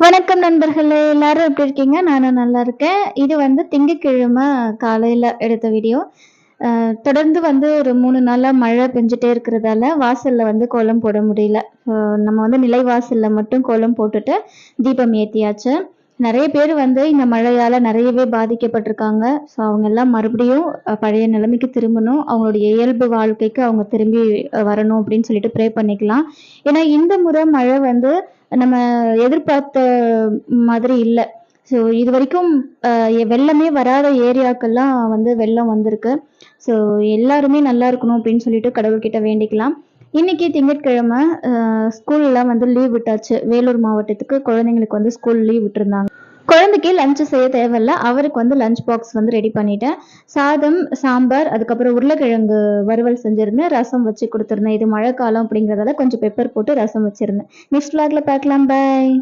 வணக்கம் நண்பர்களே! எல்லாரும் எப்படி இருக்கீங்க? நானும் நல்லா இருக்கேன். இது வந்து திங்கட்கிழமை காலையில எடுத்த வீடியோ. தொடர்ந்து வந்து ஒரு 3 நாளா மழை பெஞ்சுட்டே இருக்கிறதால, வாசல்ல வந்து கோலம் போட முடியல. நம்ம வந்து நிலைவாசல்ல மட்டும் கோலம் போட்டுட்டு தீபம் ஏத்தியாச்சு. நெறைய பேர் வந்து இந்த மழையால நெறையவே பாதிக்கப்பட்டிருக்காங்க. ஸோ அவங்க எல்லாம் மறுபடியும் பழைய நிலைமைக்கு திரும்பணும். அவங்களுடைய இயல்பு வாழ்க்கைக்கு அவங்க திரும்பி வரணும் அப்படின்னு சொல்லிட்டு ப்ரே பண்ணிக்கலாம். ஏன்னா இந்த முறை மழை வந்து நம்ம எதிர்பார்த்த மாதிரி இல்ல. ஸோ இதுவரைக்கும் அ வெள்ளமே வராத ஏரியாக்கெல்லாம் வந்து வெள்ளம் வந்திருக்கு. ஸோ எல்லாருமே நல்லா இருக்கணும் அப்படின்னு சொல்லிட்டு கடவுள்கிட்ட வேண்டிக்கலாம். இன்னைக்கு திங்கட்கிழமை ஸ்கூல்லாம் வந்து லீவ் விட்டாச்சு. வேலூர் மாவட்டத்துக்கு குழந்தைங்களுக்கு வந்து ஸ்கூல் லீவ் விட்டுருந்தாங்க. குழந்தைக்கு லஞ்ச் செய்ய தேவையில்ல. அவருக்கு வந்து லஞ்ச் பாக்ஸ் வந்து ரெடி பண்ணிட்டேன். சாதம், சாம்பார், அதுக்கப்புறம் உருளைக்கிழங்கு வறுவல் செஞ்சிருந்தேன். ரசம் வச்சு குடுத்துருந்தேன். இது மழைக்காலம் அப்படிங்கிறதால கொஞ்சம் பெப்பர் போட்டு ரசம் வச்சிருந்தேன். நெக்ஸ்ட் விளாக்ல பார்க்கலாம். பாய்.